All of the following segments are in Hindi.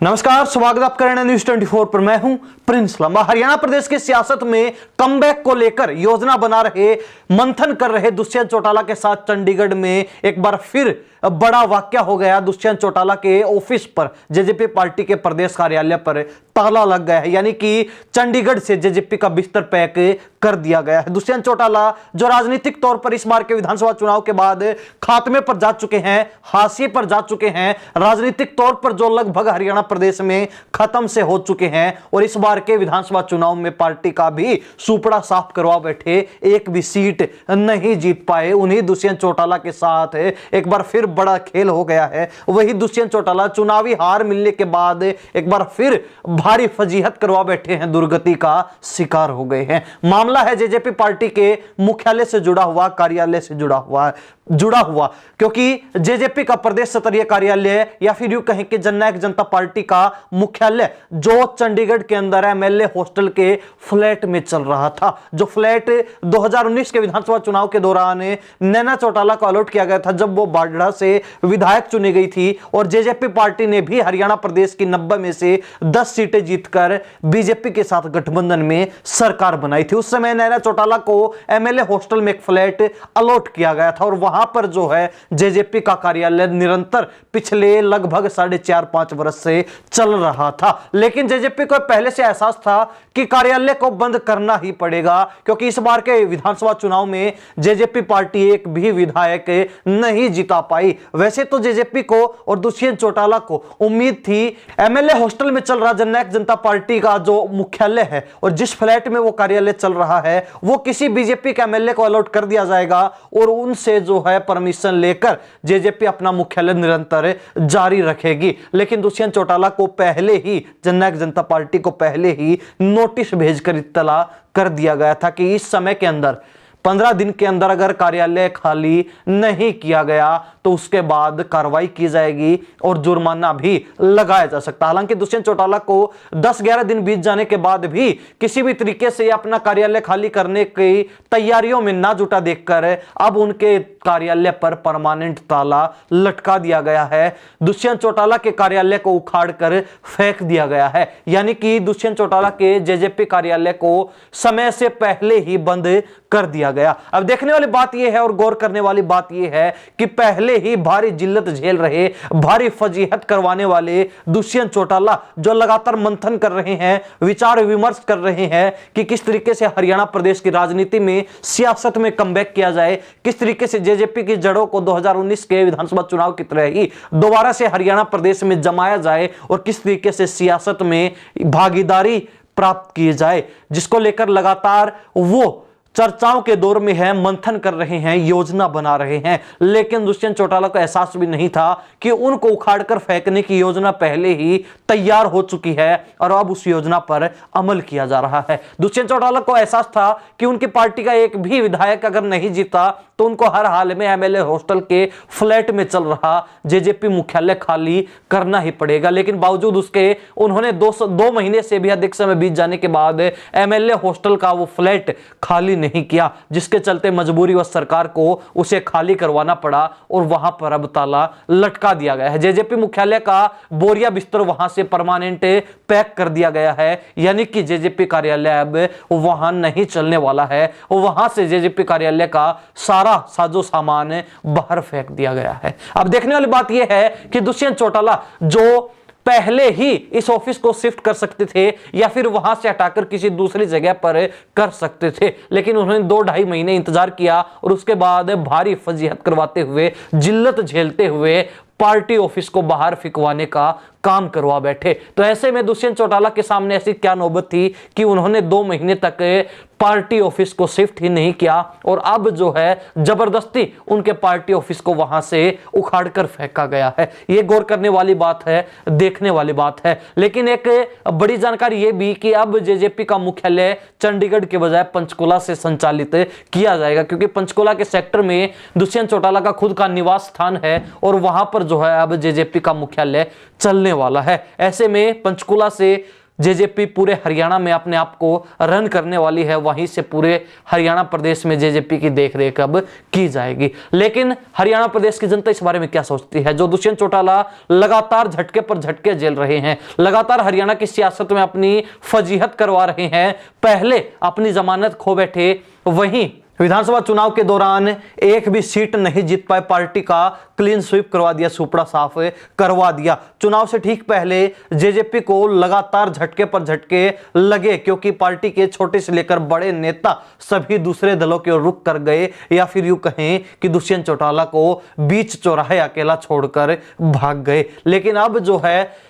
नमस्कार, स्वागत आप कर रहे हैं न्यूज 24 पर। मैं हूं प्रिंस लंबा। हरियाणा प्रदेश की सियासत में कमबैक को लेकर योजना बना रहे, मंथन कर रहे दुष्यंत चौटाला के साथ चंडीगढ़ में एक बार फिर बड़ा वाकया हो गया। दुष्यंत चौटाला के ऑफिस पर, जेजेपी पार्टी के प्रदेश कार्यालय पर ताला लग गया है, यानी कि चंडीगढ़ से जेजेपी का बिस्तर पैक कर दिया गया है। दुष्यंत चौटाला जो राजनीतिक तौर पर इस बार के विधानसभा चुनाव के बाद खात्मे पर जा चुके हैं, हाशिए पर जा चुके हैं, राजनीतिक तौर पर जो लगभग हरियाणा प्रदेश में खत्म से हो चुके हैं और इस बार के विधानसभा चुनाव में पार्टी का भी सुपड़ा साफ करवा बैठे, एक भी सीट नहीं जीत पाए। उन्हीं दुष्यंत चौटाला के साथ एक बार फिर बड़ा खेल हो गया है। वही दुष्यंत चौटाला चुनावी हार मिलने के बाद एक बार फिर भारी फजीहत करवा बैठे हैं, दुर्गति का शिकार हो गए हैं। मामला है जेजेपी पार्टी के मुख्यालय से जुड़ा हुआ, कार्यालय से जुड़ा हुआ, क्योंकि जेजेपी का प्रदेश स्तरीय कार्यालय या फिर यूं कहें कि जननायक जनता पार्टी का मुख्यालय जो चंडीगढ़ के अंदर एमएलए हॉस्टल के फ्लैट में चल रहा था, जो फ्लैट 2019 के विधानसभा चुनाव के दौरान नैना चौटाला को अलॉट किया गया था, जब वो बाढ़ा से विधायक चुनी गई थी और जेजेपी पार्टी ने भी हरियाणा प्रदेश की 90 में से 10 सीटें जीतकर बीजेपी के साथ गठबंधन में सरकार बनाई थी। उस समय नैना चौटाला को एमएलए हॉस्टल में एक फ्लैट अलॉट किया गया था और वहां पर जो है जेजेपी का कार्यालय निरंतर पिछले लगभग 4.5 वर्ष से चल रहा था। लेकिन जेजेपी को पहले से एहसास था कि कार्यालय को बंद करना ही पड़ेगा, क्योंकि इस बार के विधानसभा चुनाव में जेजेपी पार्टी एक भी विधायक नहीं जिता पाई। वैसे तो जेजेपी को और दुष्यंत चौटाला को उम्मीद थी एमएलए हॉस्टल में चल रहा जननायक जनता पार्टी का जो मुख्यालय है और जिस फ्लैट में वो कार्यालय चल रहा है, वो किसी बीजेपी के एमएलए को अलॉट कर दिया जाएगा और उनसे जो है परमिशन लेकर जेजेपी अपना मुख्यालय निरंतर जारी रखेगी। लेकिन दुष्यंत चौटाला को पहले ही, जननायक जनता पार्टी को पहले ही नोटिस भेजकर इत्तला कर दिया गया था कि इस समय के अंदर 15 दिन के अंदर अगर कार्यालय खाली नहीं किया गया तो उसके बाद कार्रवाई की जाएगी और जुर्माना भी लगाया जा सकता है। हालांकि दुष्यंत चौटाला को 10-11 दिन बीत जाने के बाद भी किसी भी तरीके से अपना कार्यालय खाली करने की तैयारियों में ना जुटा देखकर अब उनके कार्यालय पर परमानेंट ताला लटका दिया गया है। दुष्यंत चौटाला के कार्यालय को उखाड़ कर फेंक दिया गया है, यानी कि दुष्यंत चौटाला के जेजेपी कार्यालय को समय से पहले ही बंद कर दिया गया। अब देखने वाली बात यह है और गौर करने वाली बात यह है कि पहले ही भारी जिल्लत झेल रहे, भारी फजीहत करवाने वाले दुष्यंत चौटाला जो लगातार मंथन कर रहे हैं, विचार विमर्श कर रहे हैं कि किस तरीके से हरियाणा प्रदेश की राजनीति में, सियासत में कमबैक किया जाए, किस तरीके से जेजेपी की जड़ों को 2019 के विधानसभा चुनाव की तरह ही दोबारा से हरियाणा प्रदेश में जमाया जाए और किस तरीके से सियासत में भागीदारी प्राप्त की जाए, जिसको लेकर लगातार वो चर्चाओं के दौर में है, मंथन कर रहे हैं, योजना बना रहे हैं। लेकिन दुष्यंत चौटाला को एहसास भी नहीं था कि उनको उखाड़कर फेंकने की योजना पहले ही तैयार हो चुकी है और अब उस योजना पर अमल किया जा रहा है। दुष्यंत चौटाला को एहसास था कि उनकी पार्टी का एक भी विधायक अगर नहीं जीता तो उनको हर हाल में एमएलए हॉस्टल के फ्लैट में चल रहा जेजेपी मुख्यालय खाली करना ही पड़ेगा। लेकिन बावजूद उसके उन्होंने 2 महीने से भी अधिक समय बीत जाने के बाद एमएलए हॉस्टल का वो फ्लैट खाली नहीं किया, जिसके चलते मजबूरीवश सरकार को उसे खाली करवाना पड़ा और वहां पर अब ताला लटका दिया गया है। जेजेपी मुख्यालय का बोरिया बिस्तर वहां से परमानेंट पैक कर दिया गया है, यानी कि जेजेपी कार्यालय अब वहां नहीं चलने वाला है। वहां से जेजेपी कार्यालय का सारा साजो सामान बाहर फेंक दिया गया है। अब देखने वाली बात यह है कि दुष्यंत चौटाला जो पहले ही इस ऑफिस को शिफ्ट कर सकते थे या फिर वहां से हटाकर किसी दूसरी जगह पर कर सकते थे, लेकिन उन्होंने 2-2.5 महीने इंतजार किया और उसके बाद भारी फजीहत करवाते हुए, जिल्लत झेलते हुए पार्टी ऑफिस को बाहर फिकवाने का काम करवा बैठे। तो ऐसे में दुष्यंत चौटाला के सामने ऐसी क्या नौबत थी कि उन्होंने 2 महीने तक पार्टी ऑफिस को शिफ्ट ही नहीं किया और अब जो है जबरदस्ती उनके पार्टी ऑफिस को वहां से उखाड़कर फेंका गया है। यह गौर करने वाली बात है, देखने वाली बात है। लेकिन एक बड़ी जानकारी यह भी कि अब जेजेपी का मुख्यालय चंडीगढ़ के बजाय पंचकुला से संचालित किया जाएगा, क्योंकि पंचकुला के सेक्टर में दुष्यंत चौटाला का खुद का निवास स्थान है और वहां पर जो है अब जेजेपी का मुख्यालय चलने वाला है। ऐसे में पंचकुला से जेजेपी पूरे हरियाणा में अपने आप को रन करने वाली है, वहीं से पूरे हरियाणा प्रदेश में जेजेपी की देखरेख अब की जाएगी। लेकिन हरियाणा प्रदेश की जनता इस बारे में क्या सोचती है? जो दुष्यंत चौटाला लगातार झटके पर झटके झेल रहे हैं, लगातार हरियाणा की सियासत में अपनी फजीहत करवा रहे हैं, पहले अपनी जमानत खो बैठे, वहीं विधानसभा चुनाव के दौरान एक भी सीट नहीं जीत पाए, पार्टी का क्लीन स्वीप करवा दिया, सुपड़ा साफ करवा दिया। चुनाव से ठीक पहले जेजेपी को लगातार झटके पर झटके लगे, क्योंकि पार्टी के छोटे से लेकर बड़े नेता सभी दूसरे दलों की ओर रुख कर गए, या फिर यूं कहें कि दुष्यंत चौटाला को बीच चौराहे अकेला छोड़कर भाग गए। लेकिन अब जो है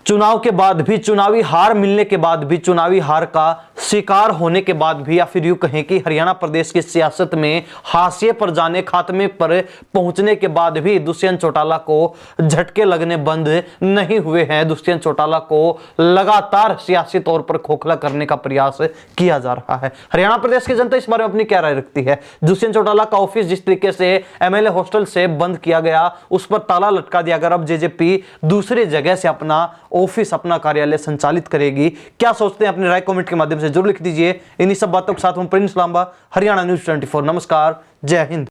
चुनाव के बाद भी, चुनावी हार मिलने के बाद भी, चुनावी हार का शिकार होने के बाद भी, या फिर यूं कहें कि हरियाणा प्रदेश की सियासत में हाशिए पर जाने, खात्मे पर पहुंचने के बाद भी दुष्यंत चौटाला को झटके लगने बंद नहीं हुए हैं। दुष्यंत चौटाला को लगातार सियासी तौर पर खोखला करने का प्रयास किया जा रहा है। हरियाणा प्रदेश की जनता इस बारे में अपनी क्या राय रखती है? दुष्यंत चौटाला का ऑफिस जिस तरीके से एमएलए हॉस्टल से बंद किया गया, उस पर ताला लटका दिया, अगर अब जेजेपी दूसरी जगह से अपना ऑफिस, अपना कार्यालय संचालित करेगी, क्या सोचते हैं? अपनी राय कमेंट के माध्यम से जरूर लिख दीजिए। इन्हीं सब बातों के साथ हम प्रिंस लांबा, हरियाणा न्यूज़ 24। नमस्कार, जय हिंद।